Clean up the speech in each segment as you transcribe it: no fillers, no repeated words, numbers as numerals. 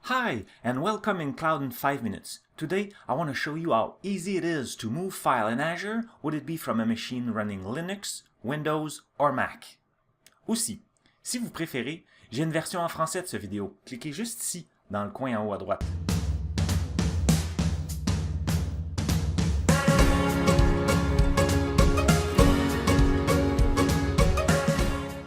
Hi, and welcome in Cloud in 5 minutes. Today, I want to show you how easy it is to move file in Azure, would it be from a machine running Linux, Windows, or Mac. Aussi, si vous préférez, j'ai une version en français de cette vidéo. Cliquez juste ici, dans le coin en haut à droite.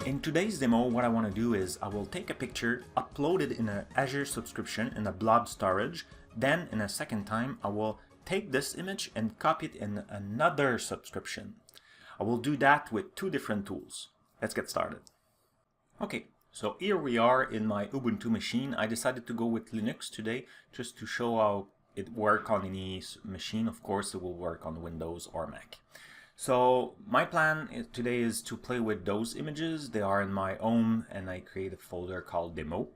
In today's demo, what I want to do is I will take a picture, upload it in an Azure subscription in a blob storage, then in a second time I will take this image and copy it in another subscription. I will do that with two different tools. Let's get started. Okay, so here we are in my Ubuntu machine. I decided to go with Linux today just to show how it works on any machine. Of course, it will work on Windows or Mac. So my plan today is to play with those images. They are in my home and I create a folder called demo.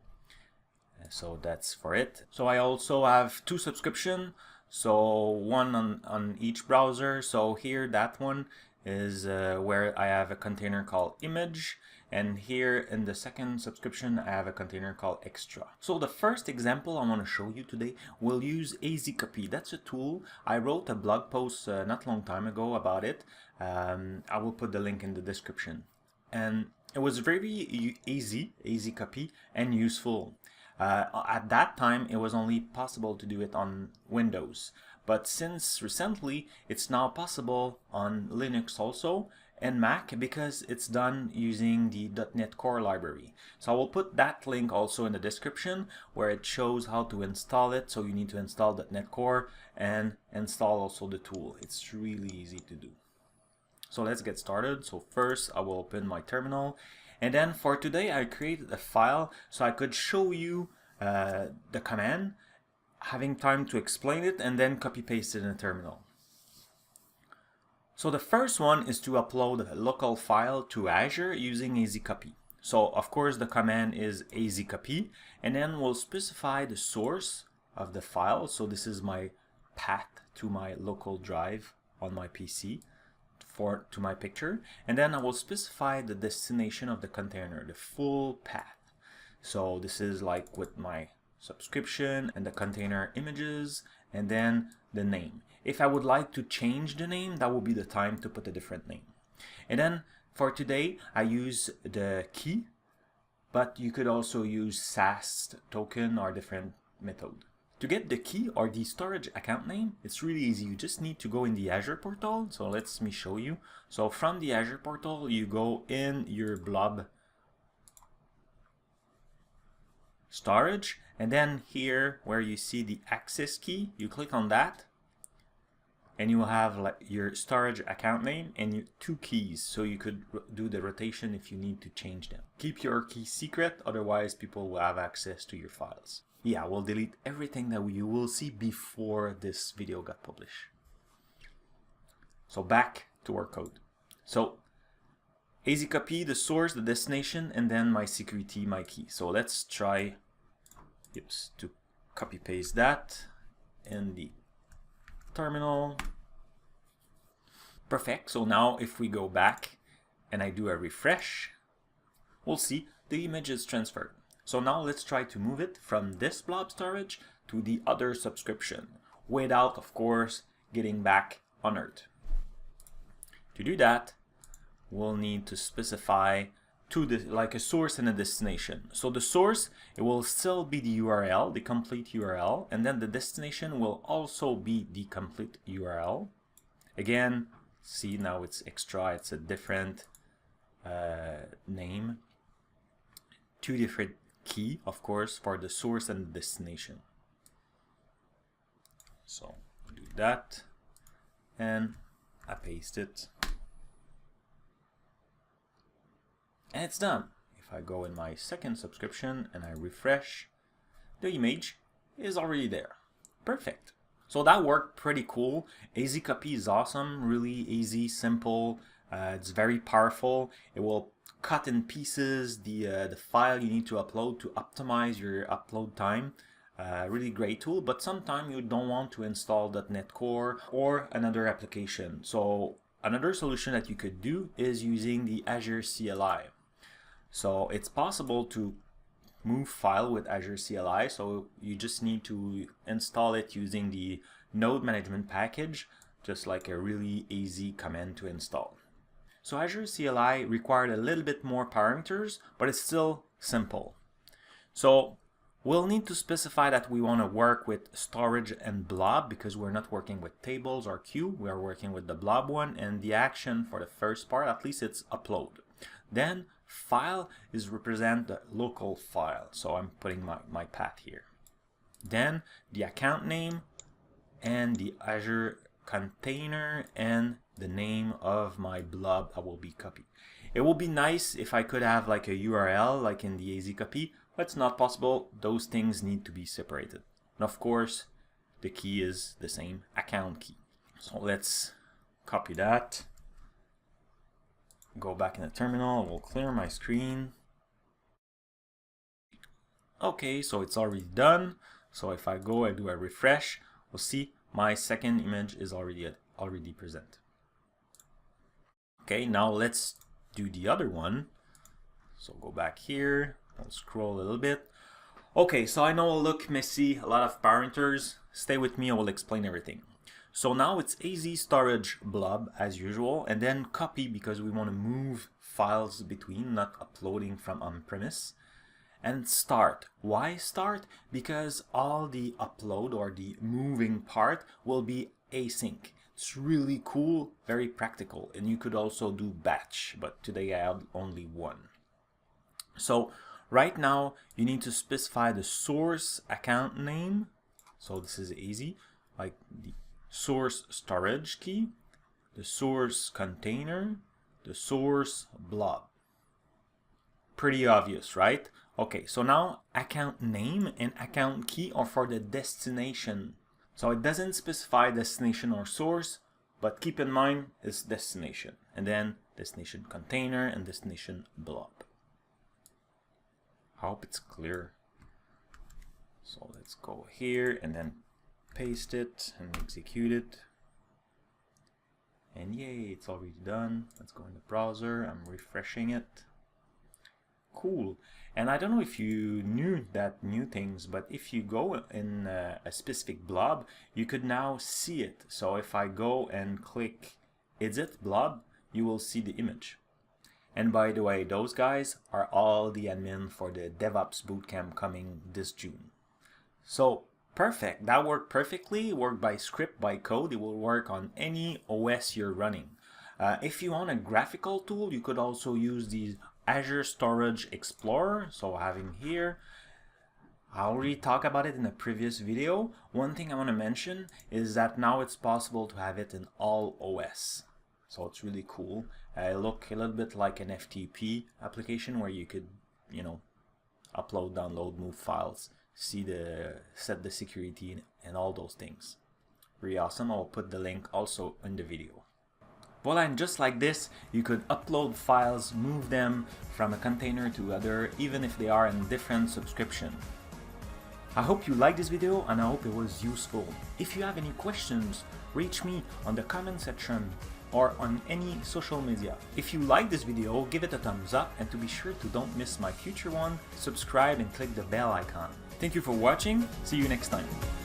So that's for it. So I also have two subscriptions. So one on each browser. So here that one is where I have a container called image. And here in the second subscription, I have a container called extra. So the first example I want to show you today will use AzCopy. That's a tool. I wrote a blog post not long time ago about it. I will put the link in the description. And it was very easy, AzCopy, and useful. At that time, it was only possible to do it on Windows. But since recently, it's now possible on Linux also, and Mac because it's done using the .NET Core library. So I will put that link also in the description where it shows how to install it. So you need to install .NET Core and install also the tool. It's really easy to do. So let's get started. So first I will open my terminal, and then for today I created a file so I could show you the command, having time to explain it, and then copy paste it in the terminal. So the first one is to upload a local file to Azure using AzCopy. So of course the command is AzCopy, and then we'll specify the source of the file. So this is my path to my local drive on my PC to my picture, and then I will specify the destination of the container, the full path. So this is like with my subscription and the container images, and then the name. If I would like to change the name, that will be the time to put a different name. And then for today, I use the key, but you could also use SAS token or different method. To get the key or the storage account name, it's really easy. You just need to go in the Azure portal. So let me show you. So from the Azure portal, you go in your blob storage, and then here where you see the access key, you click on that, and you will have like your storage account name and two keys, so you could do the rotation if you need to change them. Keep your key secret, otherwise people will have access to your files. Yeah, we'll delete everything that you will see before this video got published. So back to our code. So AzCopy, the source, the destination, and then my security, my key. So let's try to copy paste that in the terminal. Perfect. So now if we go back and I do a refresh, we'll see the image is transferred. So now let's try to move it from this blob storage to the other subscription without, of course, getting back on Earth. To do that, we'll need to specify like a source and a destination. So the source, it will still be the URL, the complete URL, and then the destination will also be the complete URL. Again, see now it's extra, it's a different name. Two different key, of course, for the source and the destination. So do that, and I paste it. And it's done. If I go in my second subscription and I refresh, the image is already there. Perfect. So that worked pretty cool. AzCopy is awesome, really easy, simple. It's very powerful. It will cut in pieces the file you need to upload to optimize your upload time. Really great tool, but sometimes you don't want to install .NET Core or another application. So another solution that you could do is using the Azure CLI. So it's possible to move file with Azure CLI, so you just need to install it using the node management package, just like a really easy command to install. So Azure CLI required a little bit more parameters, but it's still simple. So we'll need to specify that we want to work with storage and blob, because we're not working with tables or queue, we are working with the blob one, and the action for the first part, at least it's upload. Then file is represent the local file, so I'm putting my path here. Then the account name and the Azure container and the name of my blob that will be copied. It will be nice if I could have like a URL like in the AzCopy, but it's not possible. Those things need to be separated. And of course, the key is the same account key. So let's copy that. Go back in the terminal, we'll clear my screen. Okay, so it's already done. So if I do a refresh, we'll see my second image is already present. Okay, now let's do the other one. So go back here, I'll scroll a little bit. Okay, so I know it'll look messy, a lot of parameters. Stay with me, I will explain everything. So now it's Azure Storage blob as usual, and then copy because we want to move files between, not uploading from on-premise. And start. Why start? Because all the upload or the moving part will be async. It's really cool, very practical, and you could also do batch, but today I have only one. So right now you need to specify the source account name. So this is easy, like the source storage key, the source container, the source blob. Pretty obvious, right? Okay, so now account name and account key are for the destination. So it doesn't specify destination or source, but keep in mind it's destination. And then destination container and destination blob. I hope it's clear. So let's go here and then paste it and execute it. And yay, it's already done. Let's go in the browser. I'm refreshing it. Cool. And I don't know if you knew that new things, but if you go in a specific blob, you could now see it. So if I go and click edit blob, you will see the image. And by the way, those guys are all the admin for the DevOps Bootcamp coming this June. So perfect, that worked perfectly. It worked by script, by code. It will work on any OS you're running. If you want a graphical tool, you could also use the Azure Storage Explorer. So having here, I already talked about it in a previous video. One thing I want to mention is that now it's possible to have it in all OS. So it's really cool. It looks a little bit like an FTP application where you could, upload, download, move files, set the security and all those things. Really awesome. I'll put the link also in the video. Well, and just like this, you could upload files, move them from a container to other, even if they are in different subscription. I hope you liked this video and I hope it was useful. If you have any questions, reach me on the comment section or on any social media. If you like this video, give it a thumbs up, and to be sure to don't miss my future one, subscribe and click the bell icon. Thank you for watching. See you next time.